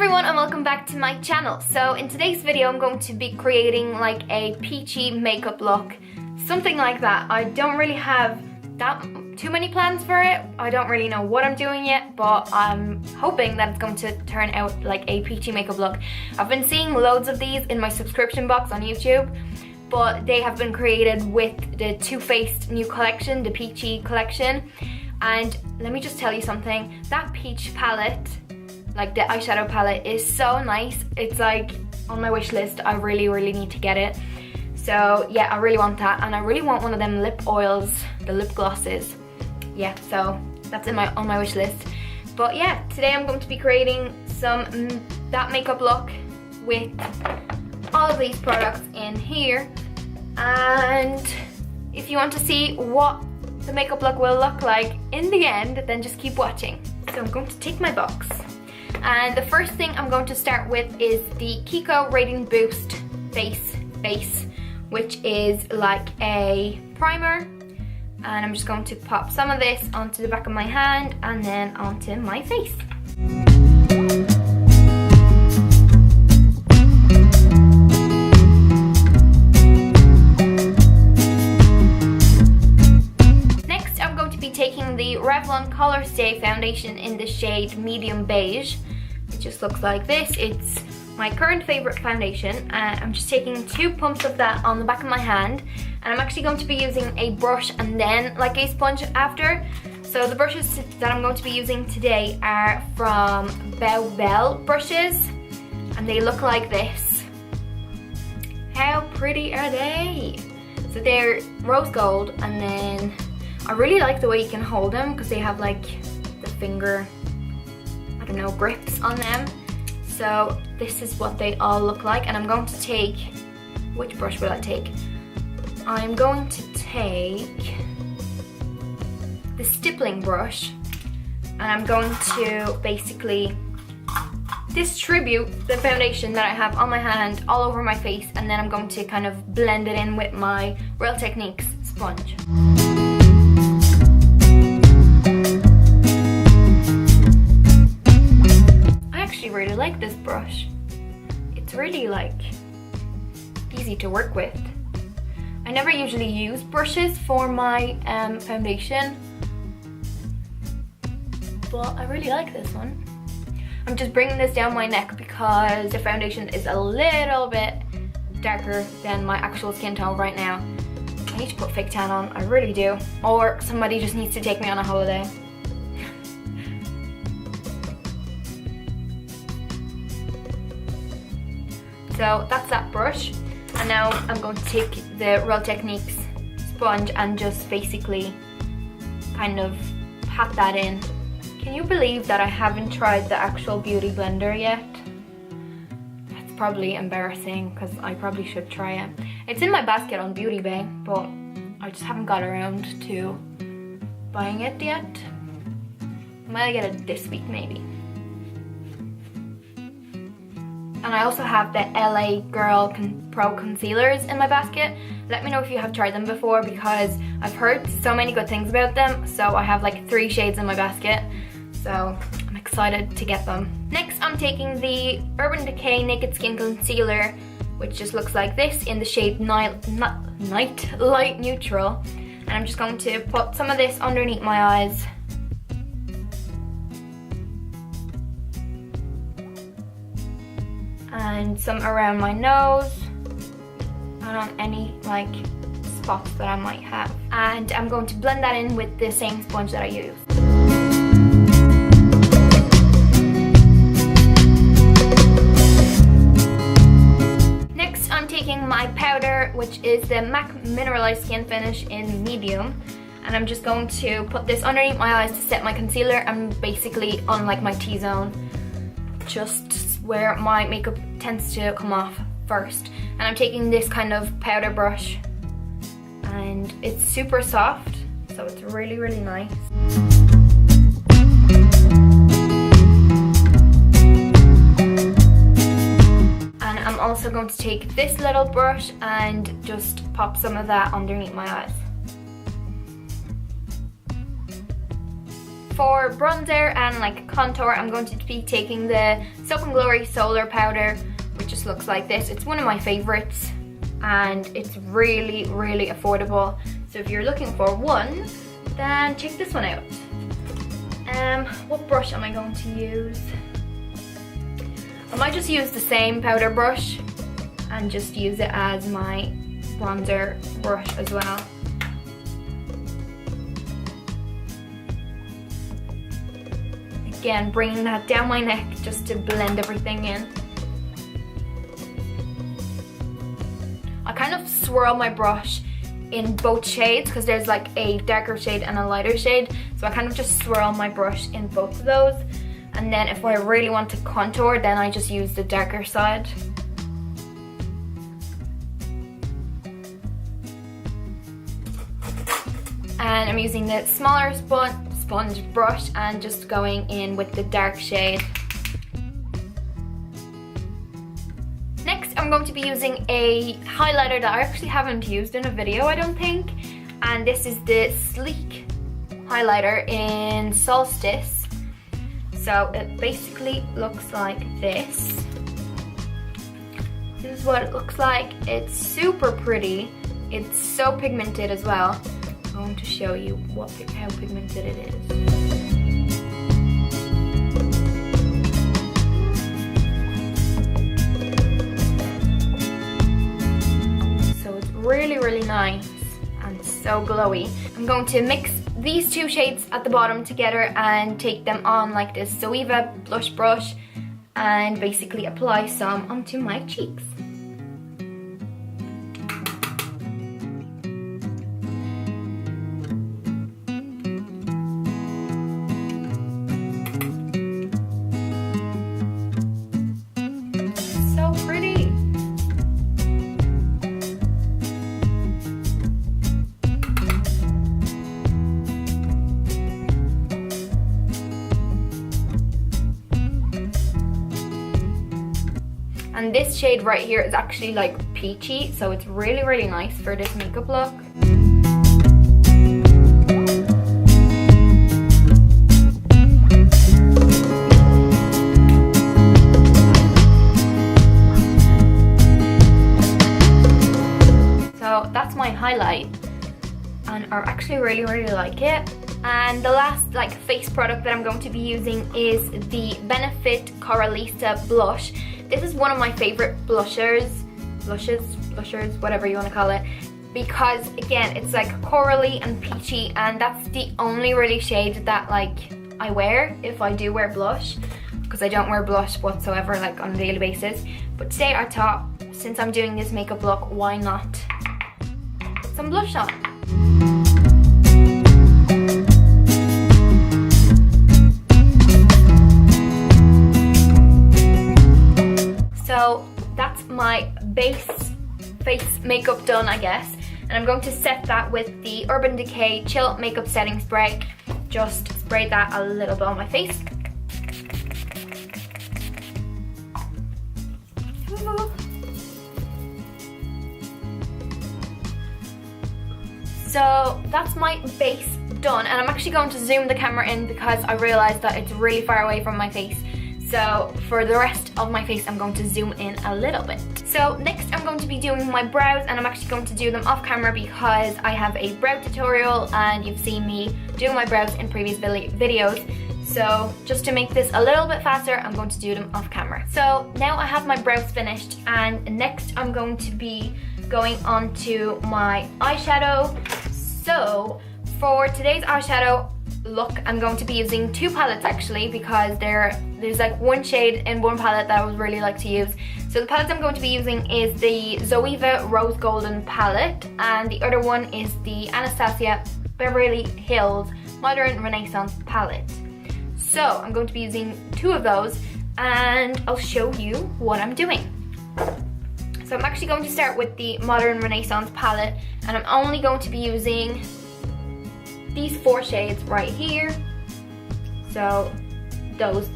everyone and welcome back to my channel. So in today's video I'm going to be creating like a peachy makeup look, something like that. I don't really have too many plans for it. I don't really know what I'm doing yet, but I'm hoping that it's going to turn out like a peachy makeup look. I've been seeing loads of these in my subscription box on YouTube, but they have been created with the Too Faced new collection, the Peachy collection. And let me just tell you something, that peach palette, like the eyeshadow palette, is so nice. It's like on my wish list. I really need to get it. So yeah, I really want that, and I really want one of them lip oils, the lip glosses. Yeah, so that's on my wish list. But yeah, today I'm going to be creating that makeup look with all of these products in here. And if you want to see what the makeup look will look like in the end, then just keep watching. So I'm going to take my box. And the first thing I'm going to start with is the Kiko Radiant Boost Face Base, which is like a primer. And I'm just going to pop some of this onto the back of my hand and then onto my face. Next, I'm going to be taking the Revlon Color Stay foundation in the shade Medium Beige. It just looks like this. It's my current favorite foundation. I'm just taking 2 pumps of that on the back of my hand, and I'm actually going to be using a brush and then like a sponge after. So the brushes that I'm going to be using today are from Bell brushes, and they look like this. How pretty are they? So they're rose gold, and then I really like the way you can hold them because they have like the finger, I don't know, grips on them. So this is what they all look like, and I'm going to take, which brush will I take? I'm going to take the stippling brush, and I'm going to basically distribute the foundation that I have on my hand all over my face, and then I'm going to kind of blend it in with my Real Techniques sponge. I really like this brush. It's really like easy to work with. I never usually use brushes for my foundation, but I really like this one. I'm just bringing this down my neck because the foundation is a little bit darker than my actual skin tone right now. I need to put fake tan on, I really do. Or somebody just needs to take me on a holiday. So that's that brush, and now I'm going to take the Real Techniques sponge and just basically kind of pat that in. Can you believe that I haven't tried the actual beauty blender yet? That's probably embarrassing because I probably should try it. It's in my basket on Beauty Bay, but I just haven't got around to buying it yet. I might get it this week maybe. And I also have the LA Girl Pro Concealers in my basket. Let me know if you have tried them before because I've heard so many good things about them. So I have like 3 shades in my basket. So I'm excited to get them. Next, I'm taking the Urban Decay Naked Skin Concealer, which just looks like this in the shade Night Light Neutral. And I'm just going to put some of this underneath my eyes. And some around my nose and on any like spots that I might have. And I'm going to blend that in with the same sponge that I used. Next, I'm taking my powder, which is the MAC Mineralized Skin Finish in Medium. And I'm just going to put this underneath my eyes to set my concealer and basically on like my T-zone, just where my makeup tends to come off first. And I'm taking this kind of powder brush, and it's super soft, so it's really nice. And I'm also going to take this little brush and just pop some of that underneath my eyes. for bronzer and like contour, I'm going to be taking the Soap and Glory Solar Powder, which just looks like this. It's one of my favorites and it's really, really affordable. So if you're looking for one, then check this one out. What brush am I going to use? I might just use the same powder brush and just use it as my bronzer brush as well. Again, bringing that down my neck just to blend everything in. I kind of swirl my brush in both shades because there's like a darker shade and a lighter shade. So I kind of just swirl my brush in both of those. And then if I really want to contour, then I just use the darker side. And I'm using the smaller sponge brush and just going in with the dark shade. Next, I'm going to be using a highlighter that I actually haven't used in a video, I don't think. And this is the Sleek highlighter in Solstice. So it basically looks like this. This is what it looks like. It's super pretty. It's so pigmented as well. I'm going to show you how pigmented it is. So it's really, really nice and so glowy. I'm going to mix these two shades at the bottom together and take them on like this Zoeva blush brush and basically apply some onto my cheeks. So pretty. And this shade right here is actually like peachy, so it's really, really nice for this makeup look. So that's my highlight, and I actually really, really like it. And the last like face product that I'm going to be using is the Benefit Coralista blush. This is one of my favorite blushers, whatever you want to call it, because again, it's like corally and peachy, and that's the only really shade that like I wear if I do wear blush, because I don't wear blush whatsoever like on a daily basis. But today I thought, since I'm doing this makeup look, why not put some blush on? So that's my base face makeup done, I guess. And I'm going to set that with the Urban Decay Chill Makeup Setting Spray. Just spray that a little bit on my face. So that's my base done, and I'm actually going to zoom the camera in because I realized that it's really far away from my face. So for the rest of my face, I'm going to zoom in a little bit. So next I'm going to be doing my brows, and I'm actually going to do them off camera because I have a brow tutorial and you've seen me doing my brows in previous videos. So just to make this a little bit faster, I'm going to do them off camera. So now I have my brows finished, and next I'm going to be going on to my eyeshadow. So for today's eyeshadow look, I'm going to be using two palettes actually, because there's like one shade in one palette that I would really like to use. So the palette I'm going to be using is the Zoeva Rose Golden palette, and the other one is the Anastasia Beverly Hills Modern Renaissance palette. So I'm going to be using two of those, and I'll show you what I'm doing. So I'm actually going to start with the Modern Renaissance palette, and I'm only going to be using these four shades right here. So those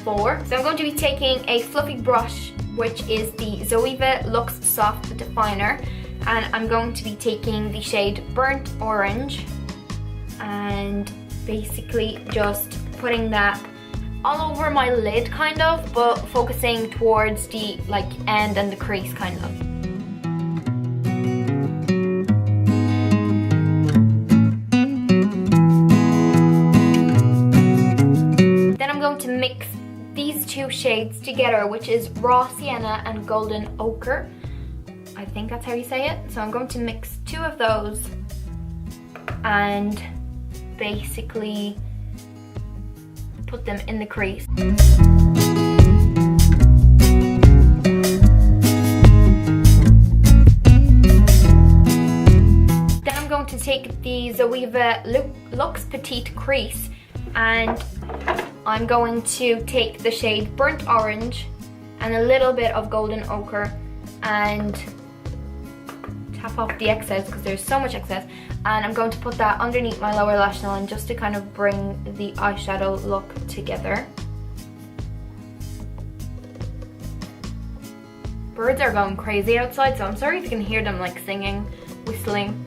four. So I'm going to be taking a fluffy brush, which is the Zoeva Luxe Soft Definer, and I'm going to be taking the shade Burnt Orange and basically just putting that all over my lid kind of, but focusing towards the like end and the crease kind of. Then I'm going to mix these two shades together, which is Raw Sienna and Golden Ochre. I think that's how you say it. So I'm going to mix two of those and basically put them in the crease. Then I'm going to take the Zoeva Luxe Petite Crease and I'm going to take the shade Burnt Orange and a little bit of Golden Ochre and tap off the excess because there's so much excess, and I'm going to put that underneath my lower lash line just to kind of bring the eyeshadow look together. Birds are going crazy outside, so I'm sorry if you can hear them like singing, whistling.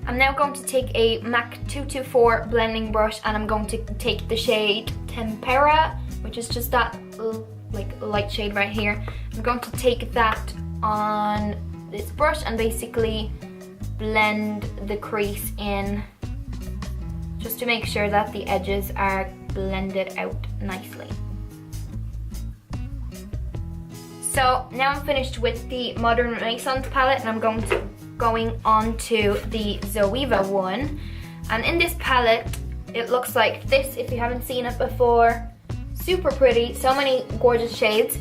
I'm now going to take a MAC 224 blending brush and I'm going to take the shade Tempera, which is just that like light shade right here. I'm going to take that on this brush and basically blend the crease in just to make sure that the edges are blended out nicely. So now I'm finished with the Modern Renaissance palette and I'm going on to the Zoeva one. And in this palette, it looks like this if you haven't seen it before. Super pretty, so many gorgeous shades.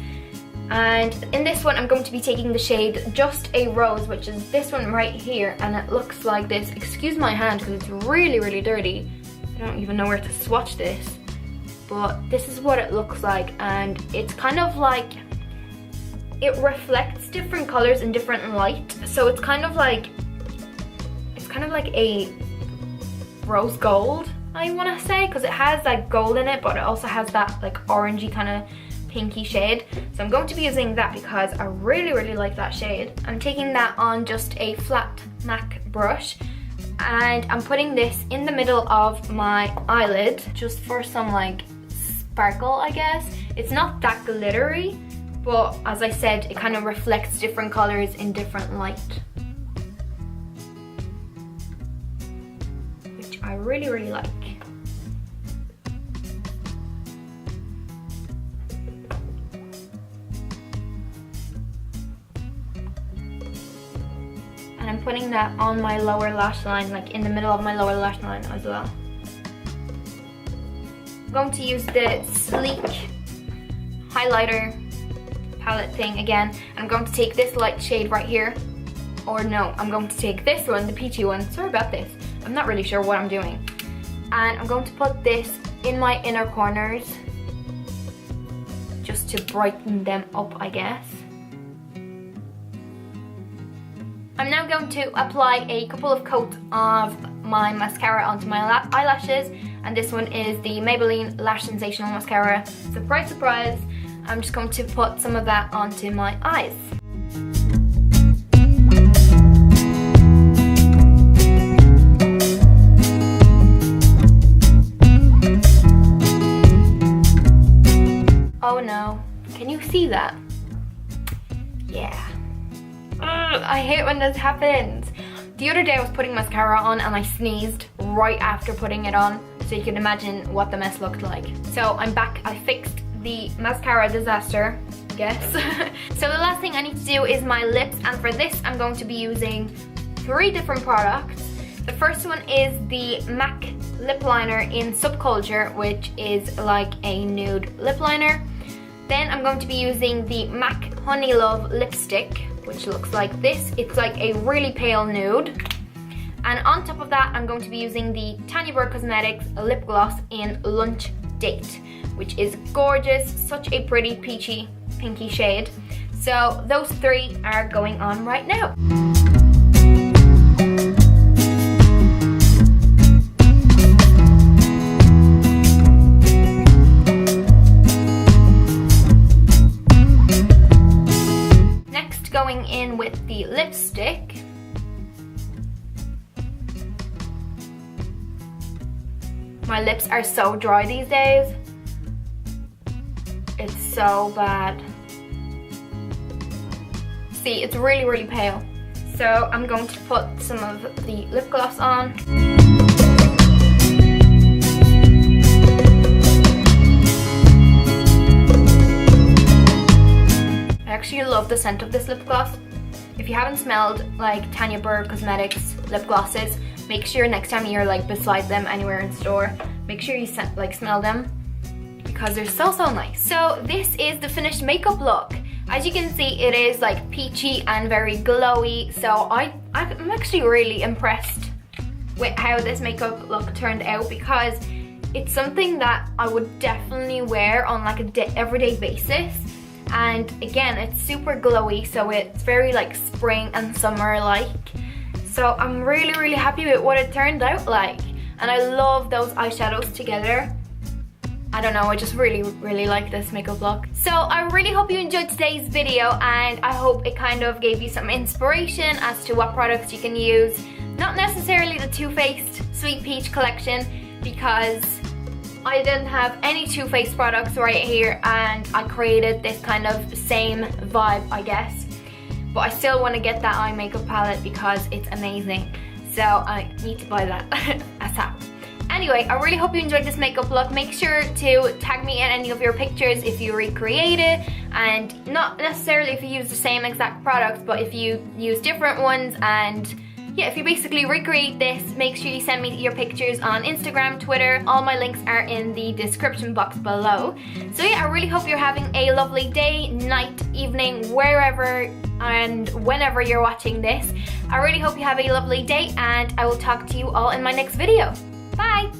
And in this one I'm going to be taking the shade Just a Rose, which is this one right here, and it looks like this. Excuse my hand because it's really, really dirty. I don't even know where to swatch this, but this is what it looks like, and it's kind of like, it reflects different colors in different light, so it's kind of like a rose gold, I want to say, because it has like gold in it, but it also has that like orangey kind of pinky shade. So I'm going to be using that because I really, really like that shade. I'm taking that on just a flat MAC brush and I'm putting this in the middle of my eyelid just for some like sparkle, I guess. It's not that glittery, but as I said, it kind of reflects different colors in different light, which I really, really like. And I'm putting that on my lower lash line, like in the middle of my lower lash line as well. I'm going to use the Sleek highlighter palette thing again. I'm going to take this light shade right here. Or no, I'm going to take this one, the peachy one. Sorry about this. I'm not really sure what I'm doing. And I'm going to put this in my inner corners just to brighten them up, I guess. I'm now going to apply a couple of coats of my mascara onto my eyelashes, and this one is the Maybelline Lash Sensational Mascara. Surprise, surprise! I'm just going to put some of that onto my eyes. Oh no, can you see that? Yeah. I hate when this happens. The other day I was putting mascara on and I sneezed right after putting it on, so you can imagine what the mess looked like. So I'm back, I fixed the mascara disaster, I guess. So the last thing I need to do is my lips, and for this I'm going to be using 3 different products. The first one is the MAC lip liner in Subculture, which is like a nude lip liner. Then I'm going to be using the MAC Honey Love lipstick, which looks like this. It's like a really pale nude. And on top of that, I'm going to be using the Tanya Burr Cosmetics lip gloss in Lunch Date, which is gorgeous, such a pretty peachy, pinky shade. So those 3 are going on right now. Going in with the lipstick, My lips are so dry these days. It's so bad. See, it's really, really pale. So I'm going to put some of the lip gloss on. I actually love the scent of this lip gloss. If you haven't smelled like Tanya Burr Cosmetics lip glosses, make sure next time you're like beside them anywhere in store, make sure you smell them because they're so nice. So this is the finished makeup look. As you can see, it is like peachy and very glowy. So I'm actually really impressed with how this makeup look turned out because it's something that I would definitely wear on like a everyday basis. And again, it's super glowy, so it's very like spring and summer like. So I'm really, really happy with what it turned out like. And I love those eyeshadows together. I don't know, I just really, really like this makeup look. So I really hope you enjoyed today's video, and I hope it kind of gave you some inspiration as to what products you can use. Not necessarily the Too Faced Sweet Peach collection, because I didn't have any Too Faced products right here and I created this kind of same vibe, I guess. But I still want to get that eye makeup palette because it's amazing. So I need to buy that ASAP. Anyway, I really hope you enjoyed this makeup look. Make sure to tag me in any of your pictures if you recreate it, and not necessarily if you use the same exact products, but if you use different ones. And yeah, if you basically recreate this, make sure you send me your pictures on Instagram, Twitter. All my links are in the description box below. So yeah, I really hope you're having a lovely day, night, evening, wherever and whenever you're watching this. I really hope you have a lovely day, and I will talk to you all in my next video. Bye!